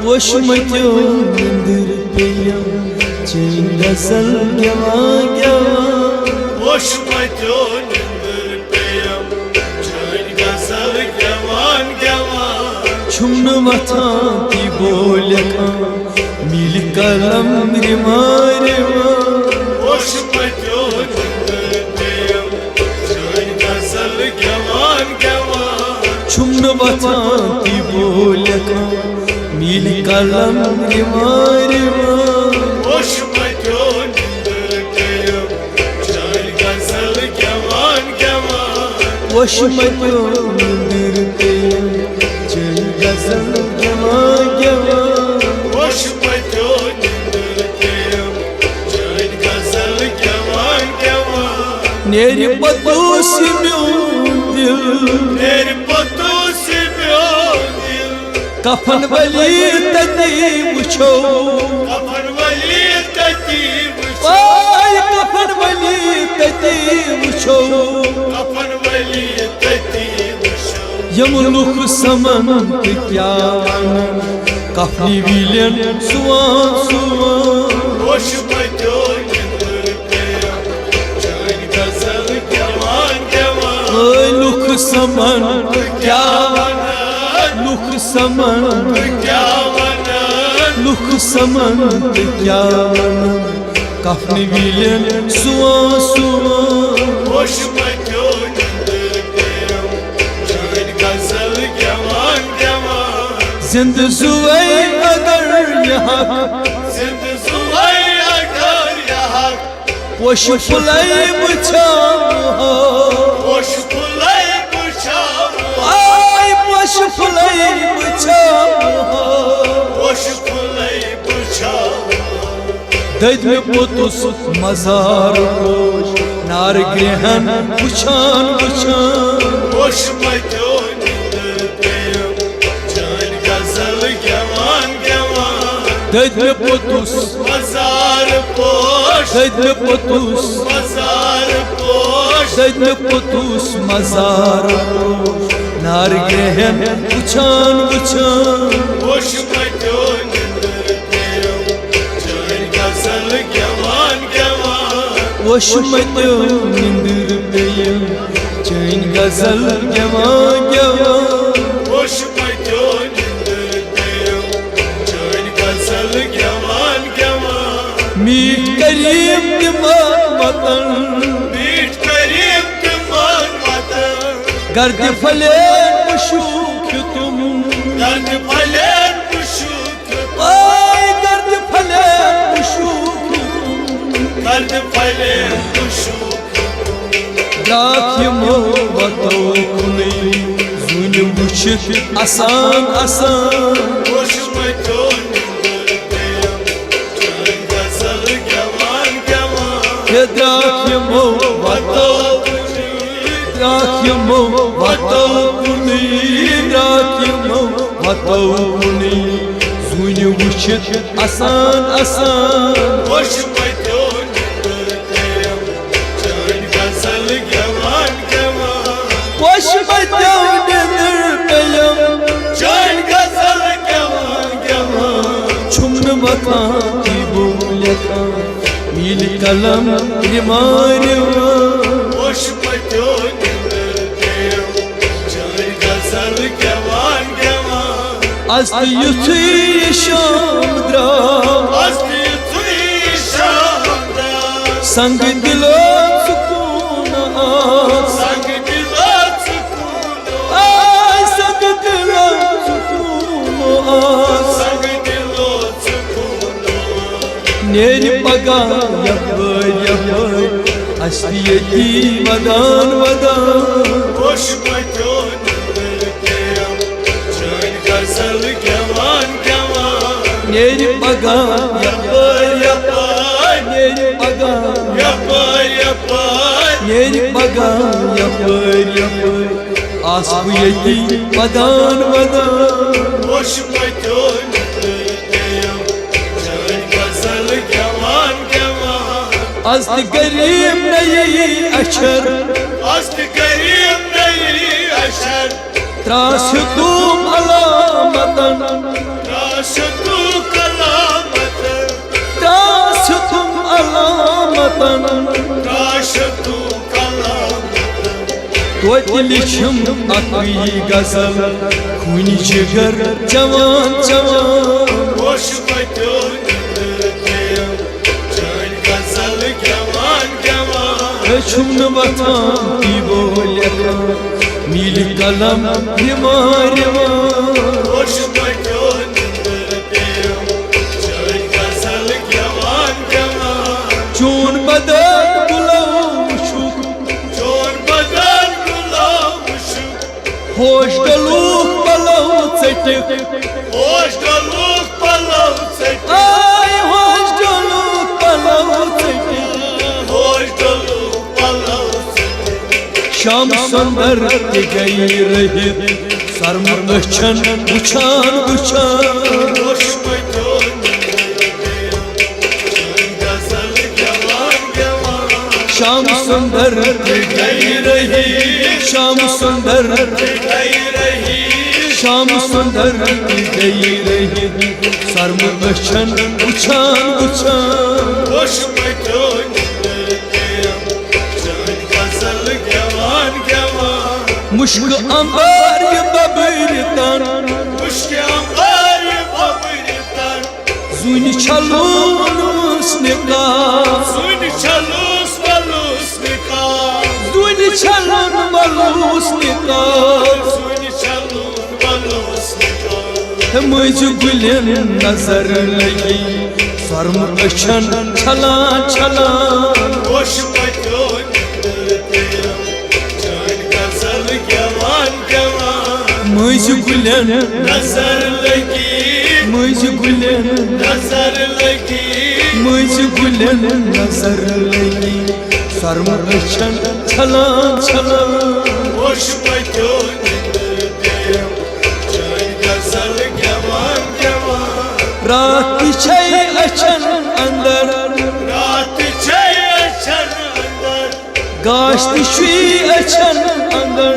वशमत्यो निंदर पेयम चैन गजल गवा गवा वशमत्यो निंदर पेयम चैन गजल गवान गवा छुमन वथा की बोलका मिल कलम रिमारे वशमत्यो निंदर पेयम चैन गजल गवान गवा छुमन वथा की बोलका मिल कलम रिमारे वशमत्यो निंदर पेयम चैन गजल गवान गवा वशमत्यो निंदर पेयम चैन गजल गवा गवा वशमत्यो निंदर पेयम चैन गजल गवान गवा नेरी पतोस म्यों दिल नेरी पतोस म्यों दिल कफन वली तती मुछो कफन वली तती मुछो ओय कफन वली तती मुछो कफन वली तती मुछो यमुलुख समन क्या कफनी विलन सुवान सुवान वशमत्यो निंदर पेयम चैन गजल गवान गवा ओय लुख समन क्या लुख समन क्या वना लुख समन क्या कफनी विलन सुवान सुवान वशमत्यो निंदर पेयम चैन गजल गवान गवा जिंद जुए अगर यहाँ जिंद जुआई अगर यहाँ पोश फुलाई बुछा वश फुलाई बुछा आय पोश फुलाई बुछा वश फुलाई बुछा दद में पोतुस मजार पोश नार ग्रहण बुछान बुछान वशमत्यो निंदर पेयम चैन गजल गवान गवा दद में पोतुस मजार पोश दद में पोतुस मजार पोश दद में पोतुस मजार पोश नार ग्रहण बुछान बुछान वशमत्यो निंदर पेयम चैन गजल गवान गवा वशमत्यो निंदर पेयम चैन गजल गवा गवा वशमत्यो निंदर पेयम चैन गजल गवान गवा मीठ करीम दिमाग वतन मीठ करीम के मान वतन गर्द फले मुशूक तुम दर्द फले मुशूक आय गर्द फले मुशूक दर्द फले मुशूक राखिमो वतो कुनी जुन मुशिक आसान आसान वशमत्यो निंदर पेयम चैन गजल गवान गवा राखिमो वतो राखिमो वतो कुनी राखिमो वतो कुनी जुन मुशिक आसान आसान वशमत्यो निंदर पेयम चैन गजल गवान गवा वशमत्यो निंदर पेयम चैन गजल गवान गवा छुमन वथा की बोलका मिल कलम रिमारवा वशमत्यो निंदर पेयम चैन गजल गवान गवा अस्त युथी शाम द्रा अस्ति तुई शामदा संग दिलो सुकून आस संग दिला सुकून आय संग दिलो सुकून आस संग दिलो सुकून नेरी पगा यबर अस्त यती वदान वदान वशमत्यो निंदर पेयम चैन गजल गवान गवा नेरी पगा यबर नेरी पगा नेरी पगा यबर आसु यती वदान वदान वशमत्यो निंदर पेयम चैन गजल गवान गवा अस्त गरीब नहीं अशर अस्त करीम नहीं अशर त्रास तुम अलामतन रास तू कलामत तास तुम अलामतन काश तू कलामत तोत लिखम अकई गजल खून जिगर जवान जवान होश मचो चल गजल जवान जवान छुम वतन की बोले नील कलम हिमार होश मचो चल गजल जवान जवान चून बदल बुलाऊशु चोर बदल गुलाम होश डलूक बलाऊ चटिक होश डलूक पलव से आय होश डलूक बलाऊ चटिक होश डलूक पलव से शाम सुंदर ते गई रही सरम अछन उछान उछान होश मचो गजल जवान जवान शाम सुंदर ते गई रही शाम सुंदर गई रही शाम सुंदर ते गई रही सरम अछन उछान उछान होश मचो गजल जवान जवान मुश्क अंबर बबरतन मुश्क अंबर बबरतन जुन छलून उसनिका सुन छलूस वलूस निका जुन छलून उसनिका सुन छलूस वलूस निका मुझ गुलन नजर लगी सरम अछन छलान छलान होश मचो गजल जवान जवान मुझ गुलन नजर लगी मुझ गुलन नजर लगी मुझ गुलन नजर लगी सरम अछन छलान छलान होश मचो गजल जवान जवान रात छई अछन अंदर रात छे अछन अंदर गाश्त छी अछन अंदर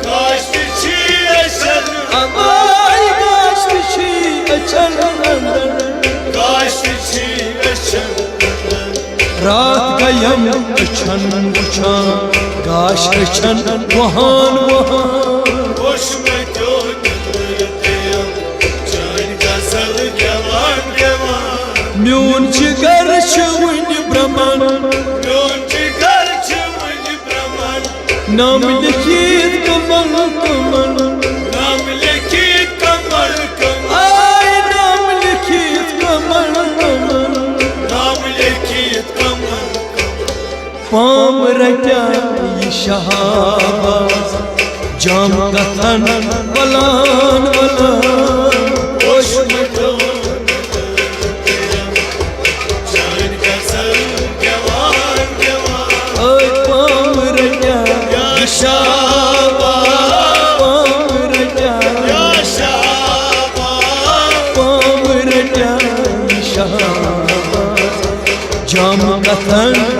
काश छी अछन आय गाश्त छी अछन अंदर काश छी अछन रात गयम अछन उछान गाश अछन वहान वहान होश मचो गजल जवान जवान म्यून जिगर छुन ब्रह्मन प्योन जिगर छुन ब्रह्मन नाम लिखित कमल कमल नाम लिखित कमल कमल आय नाम लिखित कमल कमल नाम लिखित कमल पाम रटा शहाबाज जाम कथन बलान बलान होश मचो गजल जवान जवान ओय पाम रटा शाबाश पाम रटा या शाबाश पाम रटा शहाबाज जाम कथन